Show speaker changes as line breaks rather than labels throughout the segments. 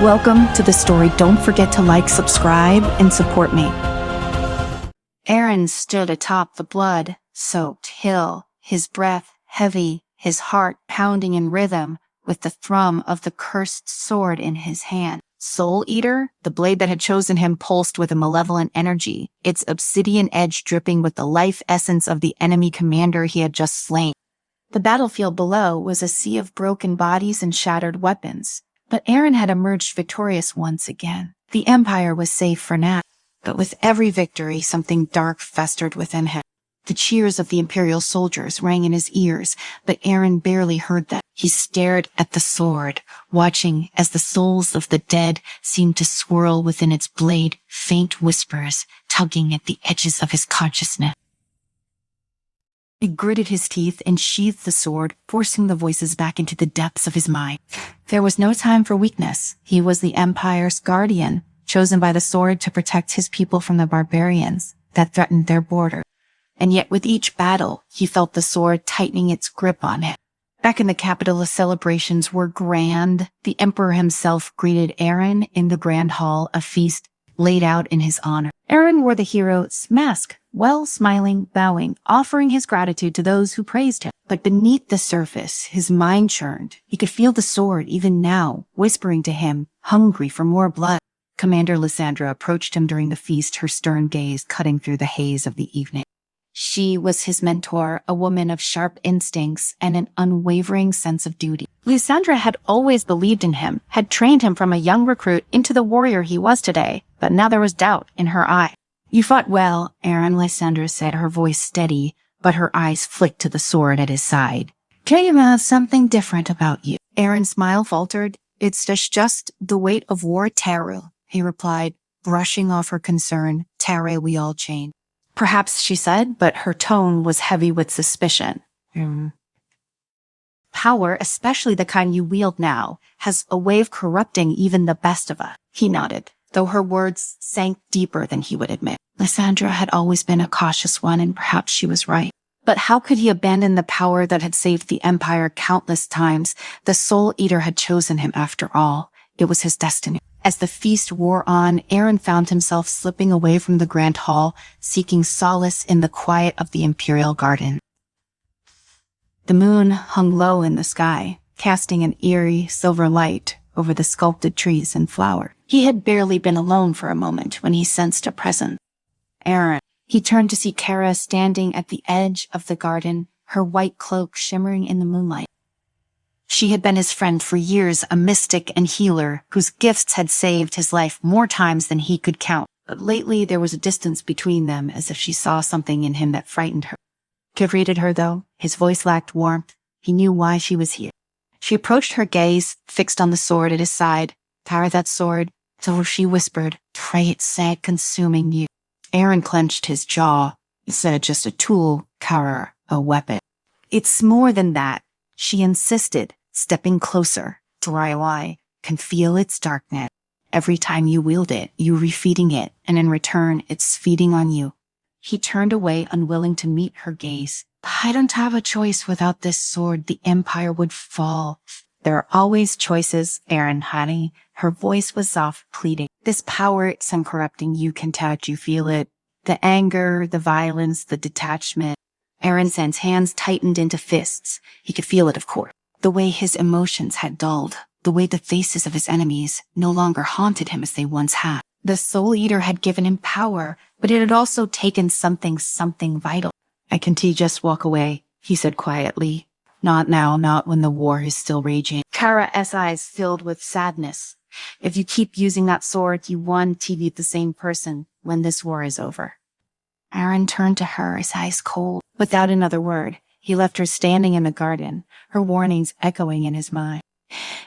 Welcome to the story. Don't forget to like, subscribe, and support me. Aaron stood atop the blood-soaked hill, his breath heavy, his heart pounding in rhythm with the thrum of the cursed sword in his hand. Soul Eater, the blade that had chosen him, pulsed with a malevolent energy, its obsidian edge dripping with the life essence of the enemy commander he had just slain. The battlefield below was a sea of broken bodies and shattered weapons. But Aaron had emerged victorious once again. The Empire was safe for now, but with every victory, something dark festered within him. The cheers of the Imperial soldiers rang in his ears, but Aaron barely heard them. He stared at the sword, watching as the souls of the dead seemed to swirl within its blade, faint whispers tugging at the edges of his consciousness. He gritted his teeth and sheathed the sword, forcing the voices back into the depths of his mind. There was no time for weakness. He was the Empire's guardian, chosen by the sword to protect his people from the barbarians that threatened their border. And yet with each battle, he felt the sword tightening its grip on him. Back in the capital, the celebrations were grand. The Emperor himself greeted Aaron in the Grand Hall, a feast laid out in his honor. Aaron wore the hero's mask, smiling, bowing, offering his gratitude to those who praised him. But beneath the surface, his mind churned. He could feel the sword, even now, whispering to him, hungry for more blood. Commander Lysandra approached him during the feast, her stern gaze cutting through the haze of the evening. She was his mentor, a woman of sharp instincts and an unwavering sense of duty. Lysandra had always believed in him, had trained him from a young recruit into the warrior he was today, but now there was doubt in her eye. "You fought well, Aaron," Lysandra said, her voice steady, but her eyes flicked to the sword at his side. "Came out something different about you." Aaron's smile faltered. "It's just the weight of war, Tara," he replied, brushing off her concern. "Tara, we all change." "Perhaps," she said, but her tone was heavy with suspicion. "Power, especially the kind you wield now, has a way of corrupting even the best of us." He nodded, though her words sank deeper than he would admit. Lysandra had always been a cautious one, and perhaps she was right. But how could he abandon the power that had saved the Empire countless times? The Soul Eater had chosen him after all. It was his destiny. As the feast wore on, Aaron found himself slipping away from the Grand Hall, seeking solace in the quiet of the Imperial Garden. The moon hung low in the sky, casting an eerie silver light over the sculpted trees and flowers. He had barely been alone for a moment when he sensed a presence. Aaron. He turned to see Kara standing at the edge of the garden, her white cloak shimmering in the moonlight. She had been his friend for years, a mystic and healer whose gifts had saved his life more times than he could count. But lately there was a distance between them, as if she saw something in him that frightened her. He greeted her, though. His voice lacked warmth. He knew why she was here. She approached, her gaze fixed on the sword at his side. "Kara, that sword." So she whispered, "Pray it sad, consuming you." Aaron clenched his jaw. He said, "Just a tool, Kara, a weapon." "It's more than that," she insisted, stepping closer. "Dry eye can feel its darkness. Every time you wield it, you're refeeding it, and in return, it's feeding on you." He turned away, unwilling to meet her gaze. "I don't have a choice. Without this sword, the Empire would fall." "There are always choices, Aaron, honey." Her voice was soft, pleading. "This power, it's uncorrupting. You can touch, you feel it. The anger, the violence, the detachment." Aaron's hands tightened into fists. He could feel it, of course. The way his emotions had dulled, the way the faces of his enemies no longer haunted him as they once had. The Soul Eater had given him power, but it had also taken something vital. "I can just walk away," he said quietly. "Not now, not when the war is still raging." Kara's eyes filled with sadness. "If you keep using that sword, you won't be the same person when this war is over." Aaron turned to her, his eyes cold. Without another word, he left her standing in the garden, her warnings echoing in his mind.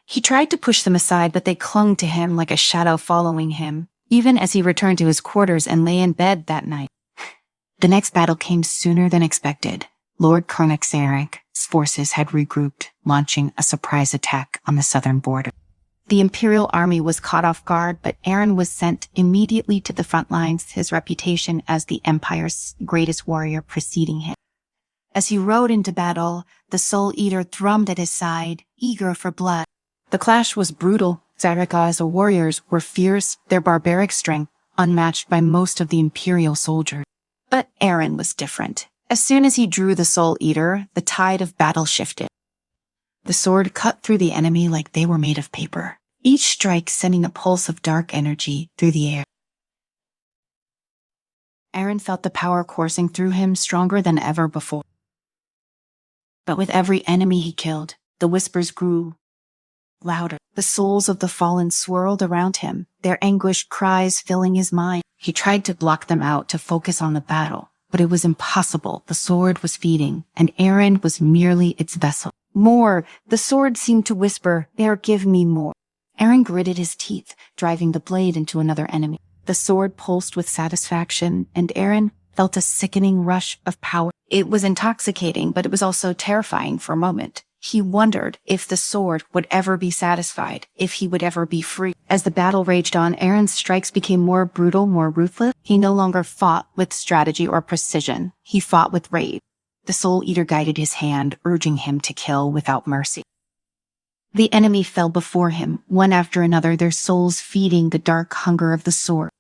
He tried to push them aside, but they clung to him like a shadow following him, even as he returned to his quarters and lay in bed that night. The next battle came sooner than expected. Lord Koenigsegger's forces had regrouped, launching a surprise attack on the southern border. The Imperial army was caught off guard, but Aaron was sent immediately to the front lines, his reputation as the Empire's greatest warrior preceding him. As he rode into battle, the Soul Eater thrummed at his side, eager for blood. The clash was brutal. Zareka's warriors were fierce, their barbaric strength unmatched by most of the Imperial soldiers. But Eren was different. As soon as he drew the Soul Eater, the tide of battle shifted. The sword cut through the enemy like they were made of paper, each strike sending a pulse of dark energy through the air. Eren felt the power coursing through him stronger than ever before. But with every enemy he killed, the whispers grew louder. The souls of the fallen swirled around him, their anguished cries filling his mind. He tried to block them out to focus on the battle, but it was impossible. The sword was feeding, and Eren was merely its vessel. More, the sword seemed to whisper, "There, give me more." Eren gritted his teeth, driving the blade into another enemy. The sword pulsed with satisfaction, and Eren felt a sickening rush of power. It was intoxicating, but it was also terrifying for a moment. He wondered if the sword would ever be satisfied, if he would ever be free. As the battle raged on, Eren's strikes became more brutal, more ruthless. He no longer fought with strategy or precision. He fought with rage. The Soul Eater guided his hand, urging him to kill without mercy. The enemy fell before him, one after another, their souls feeding the dark hunger of the sword.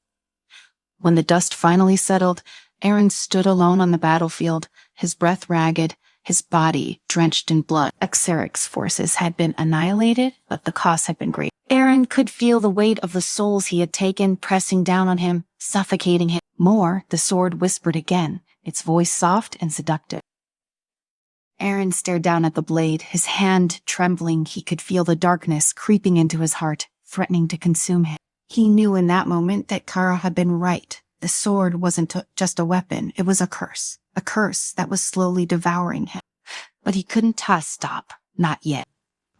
When the dust finally settled, Eren stood alone on the battlefield, his breath ragged, his body drenched in blood. Xerxes' forces had been annihilated, but the cost had been great. Eren could feel the weight of the souls he had taken pressing down on him, suffocating him. More, the sword whispered again, its voice soft and seductive. Eren stared down at the blade, his hand trembling. He could feel the darkness creeping into his heart, threatening to consume him. He knew in that moment that Kara had been right. The sword wasn't just a weapon, it was a curse that was slowly devouring him. But he couldn't stop, not yet.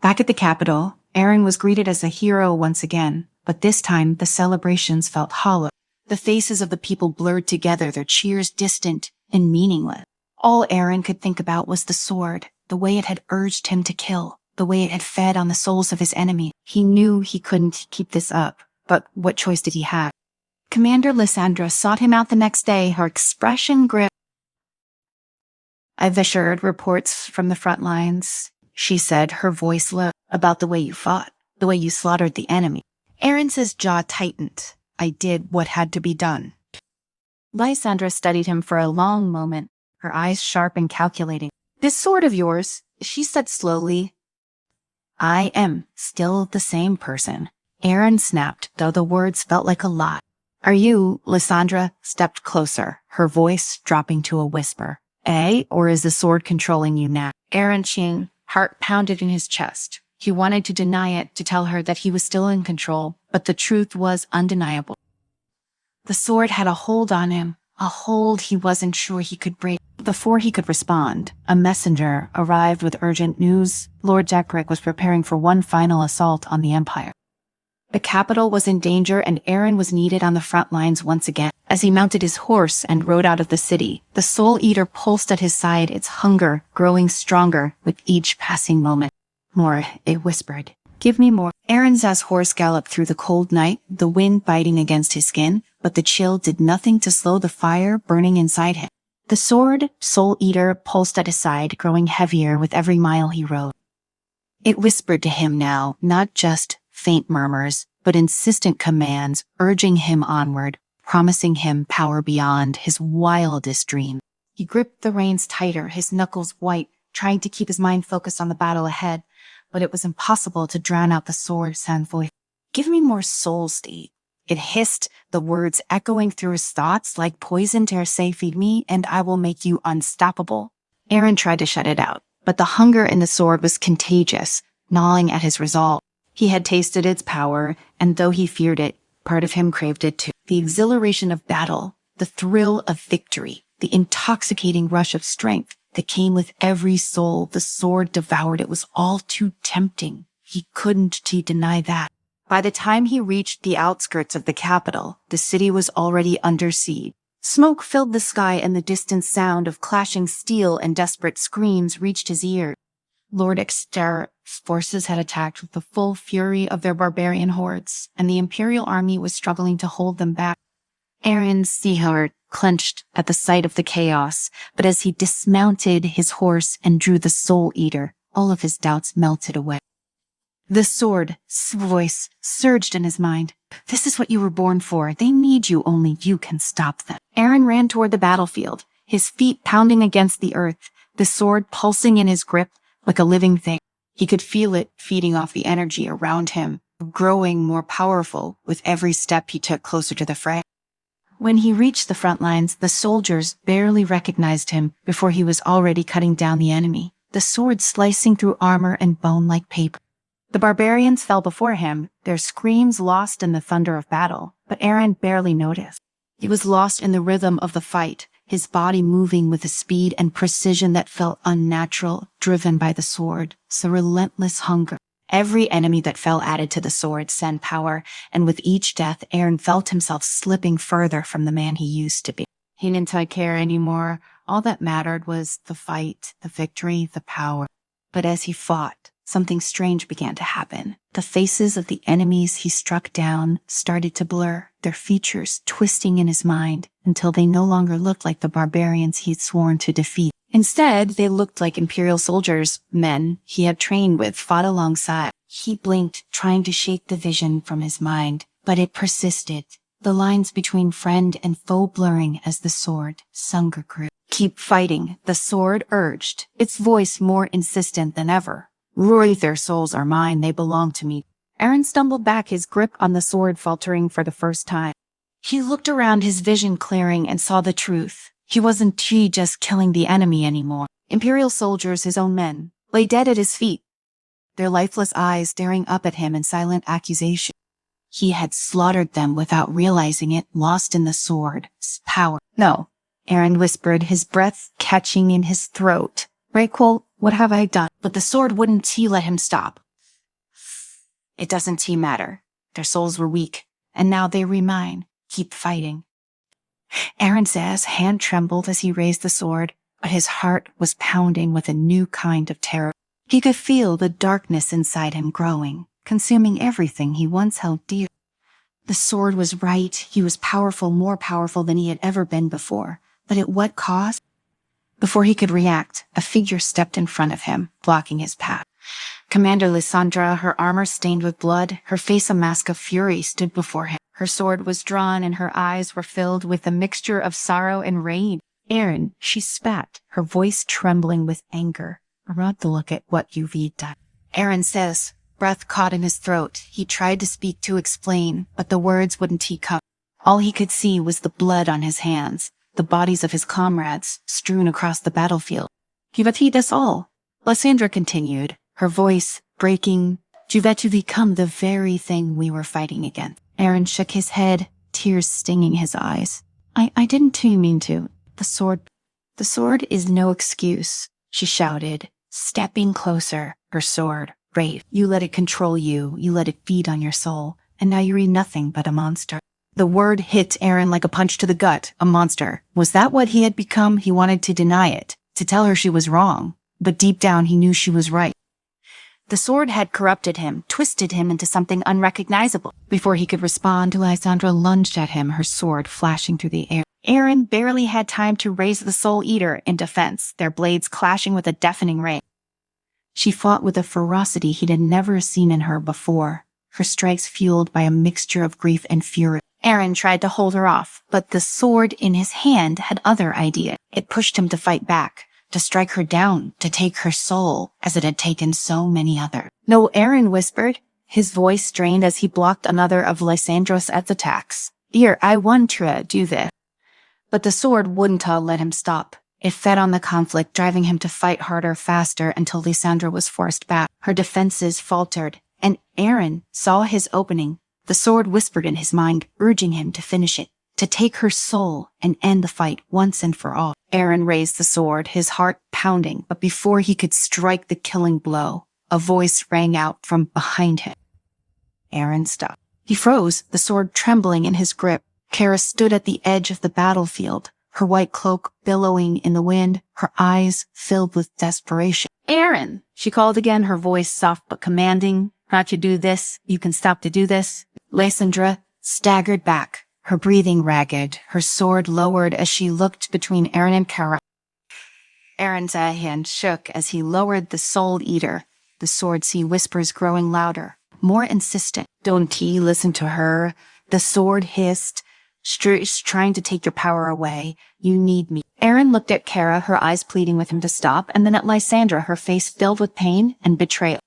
Back at the capital, Eren was greeted as a hero once again, but this time the celebrations felt hollow. The faces of the people blurred together, their cheers distant and meaningless. All Eren could think about was the sword, the way it had urged him to kill, the way it had fed on the souls of his enemy. He knew he couldn't keep this up, but what choice did he have? Commander Lysandra sought him out the next day, her expression grim. "I've assured reports from the front lines," she said, her voice low, "about the way you fought, the way you slaughtered the enemy." Eren's jaw tightened. "I did what had to be done." Lysandra studied him for a long moment, her eyes sharp and calculating. "This sword of yours," she said slowly. "I am still the same person." Eren snapped, though the words felt like a lie. "Are you?" Lysandra stepped closer, her voice dropping to a whisper. Or is the sword controlling you now?" Eren Ching, heart pounded in his chest. He wanted to deny it, to tell her that he was still in control, but the truth was undeniable. The sword had a hold on him, a hold he wasn't sure he could break. Before he could respond, a messenger arrived with urgent news. Lord Dekrick was preparing for one final assault on the Empire. The capital was in danger, and Eren was needed on the front lines once again. As he mounted his horse and rode out of the city, the Soul Eater pulsed at his side, its hunger growing stronger with each passing moment. "More," it whispered. "Give me more." Eren's horse galloped through the cold night, the wind biting against his skin, but the chill did nothing to slow the fire burning inside him. The sword, Soul Eater, pulsed at his side, growing heavier with every mile he rode. It whispered to him now, not just faint murmurs, but insistent commands, urging him onward, promising him power beyond his wildest dream. He gripped the reins tighter, his knuckles white, trying to keep his mind focused on the battle ahead, but it was impossible to drown out the sword's voice. "Give me more soul, Steve." It hissed, the words echoing through his thoughts like poison to say, "Feed me, and I will make you unstoppable." Eren tried to shut it out, but the hunger in the sword was contagious, gnawing at his resolve. He had tasted its power, and though he feared it, part of him craved it too. The exhilaration of battle, the thrill of victory, the intoxicating rush of strength that came with every soul the sword devoured, it was all too tempting. He couldn't deny that. By the time he reached the outskirts of the capital, the city was already under siege. Smoke filled the sky, and the distant sound of clashing steel and desperate screams reached his ears. Lord Xter's forces had attacked with the full fury of their barbarian hordes, and the Imperial army was struggling to hold them back. Eren's heart clenched at the sight of the chaos, but as he dismounted his horse and drew the Soul Eater, all of his doubts melted away. The sword's voice surged in his mind. This is what you were born for. They need you. Only you can stop them. Aaron ran toward the battlefield, his feet pounding against the earth, the sword pulsing in his grip like a living thing. He could feel it feeding off the energy around him, growing more powerful with every step he took closer to the fray. When he reached the front lines, the soldiers barely recognized him before he was already cutting down the enemy, the sword slicing through armor and bone like paper. The barbarians fell before him, their screams lost in the thunder of battle, but Aaron barely noticed. He was lost in the rhythm of the fight, his body moving with a speed and precision that felt unnatural, driven by the sword's relentless hunger. Every enemy that fell added to the sword's send power, and with each death, Aaron felt himself slipping further from the man he used to be. He didn't care anymore. All that mattered was the fight, the victory, the power. But as he fought, something strange began to happen. The faces of the enemies he struck down started to blur, their features twisting in his mind until they no longer looked like the barbarians he'd sworn to defeat. Instead, they looked like Imperial soldiers, men he had trained with, fought alongside. He blinked, trying to shake the vision from his mind, but it persisted, the lines between friend and foe blurring as the sword's hunger grew. Keep fighting, the sword urged, its voice more insistent than ever. Roy, their souls are mine, they belong to me. Aaron stumbled back, his grip on the sword faltering for the first time. He looked around, his vision clearing, and saw the truth. He wasn't just killing the enemy anymore. Imperial soldiers, his own men, lay dead at his feet, their lifeless eyes staring up at him in silent accusation. He had slaughtered them without realizing it, lost in the sword's power. No, Aaron whispered, his breath catching in his throat. Rayquel, what have I done? But the sword wouldn't let him stop. It doesn't matter. Their souls were weak, and now they were mine. Keep fighting. Aaron's hand trembled as he raised the sword, but his heart was pounding with a new kind of terror. He could feel the darkness inside him growing, consuming everything he once held dear. The sword was right. He was powerful, more powerful than he had ever been before. But at what cost? Before he could react, a figure stepped in front of him, blocking his path. Commander Lysandra, her armor stained with blood, her face a mask of fury, stood before him. Her sword was drawn and her eyes were filled with a mixture of sorrow and rage. Aaron, she spat, her voice trembling with anger. Rod, look at what you've done. Aaron says, breath caught in his throat. He tried to speak, to explain, but the words wouldn't come. All he could see was the blood on his hands, the bodies of his comrades strewn across the battlefield. Juvet us all, Lysandra continued, her voice breaking. Juvet, you become the very thing we were fighting against. Aaron shook his head, tears stinging his eyes. I didn't mean to. The sword is no excuse, she shouted, stepping closer, her sword raised. You let it control you, you let it feed on your soul, and now you're nothing but a monster. The word hit Aaron like a punch to the gut. A monster. Was that what he had become? He wanted to deny it, to tell her she was wrong, but deep down he knew she was right. The sword had corrupted him, twisted him into something unrecognizable. Before he could respond, Lysandra lunged at him, her sword flashing through the air. Aaron barely had time to raise the Soul Eater in defense, their blades clashing with a deafening ring. She fought with a ferocity he'd never seen in her before, her strikes fueled by a mixture of grief and fury. Aaron tried to hold her off, but the sword in his hand had other ideas. It pushed him to fight back, to strike her down, to take her soul, as it had taken so many others. No, Aaron whispered, his voice strained as he blocked another of Lysandra's attacks. Dear, I want to do this. But the sword wouldn't let him stop. It fed on the conflict, driving him to fight harder, faster, until Lysandra was forced back. Her defenses faltered, and Aaron saw his opening. The sword whispered in his mind, urging him to finish it, to take her soul and end the fight once and for all. Aaron raised the sword, his heart pounding, but before he could strike the killing blow, a voice rang out from behind him. Aaron stopped. He froze, the sword trembling in his grip. Kara stood at the edge of the battlefield, her white cloak billowing in the wind, her eyes filled with desperation. Aaron, she called again, her voice soft but commanding. Not to do this, you can stop to do this. Lysandra staggered back, her breathing ragged, her sword lowered as she looked between Aaron and Kara. Aaron's hand shook as he lowered the Soul Eater, the sword sea whispers growing louder, more insistent. Don't ye listen to her? The sword hissed. She's trying to take your power away. You need me. Erin looked at Kara, her eyes pleading with him to stop, and then at Lysandra, her face filled with pain and betrayal.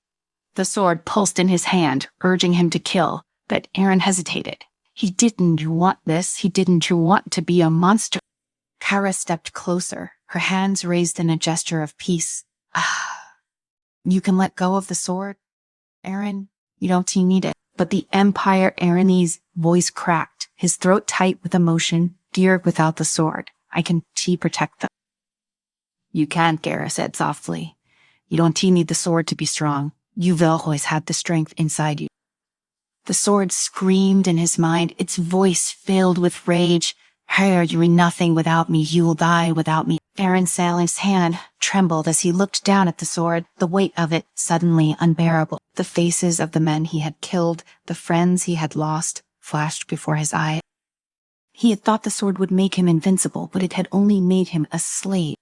The sword pulsed in his hand, urging him to kill, but Erin hesitated. He didn't want this. He didn't want to be a monster. Kara stepped closer, her hands raised in a gesture of peace. You can let go of the sword, Erin. You don't need it. But the Empire Erin's voice cracked, his throat tight with emotion. Dear, without the sword, I can protect them. You can't, Kara said softly. You don't need the sword to be strong. You've always had the strength inside you. The sword screamed in his mind, its voice filled with rage. Hey, you're nothing without me. You'll die without me. Erin Saling's hand trembled as he looked down at the sword, the weight of it suddenly unbearable. The faces of the men he had killed, the friends he had lost, flashed before his eyes. He had thought the sword would make him invincible, but it had only made him a slave.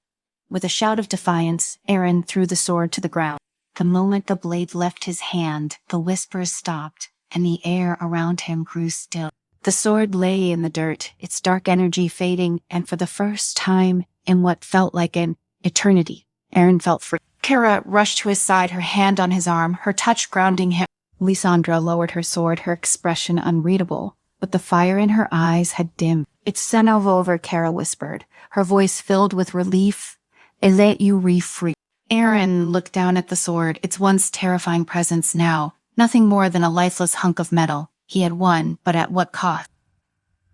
With a shout of defiance, Erin threw the sword to the ground. The moment the blade left his hand, the whispers stopped, and the air around him grew still. The sword lay in the dirt, its dark energy fading, and for the first time in what felt like an eternity, Erin felt free. Kara rushed to his side, her hand on his arm, her touch grounding him. Lysandra lowered her sword, her expression unreadable, but the fire in her eyes had dimmed. It's sent over, Kara whispered, her voice filled with relief. I let you free. Erin looked down at the sword, its once terrifying presence now, nothing more than a lifeless hunk of metal. He had won, but at what cost?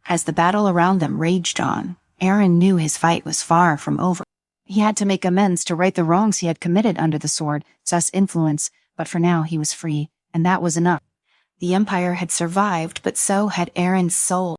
As the battle around them raged on, Erin knew his fight was far from over. He had to make amends to right the wrongs he had committed under the sword's influence, but for now he was free, and that was enough. The Empire had survived, but so had Erin's soul.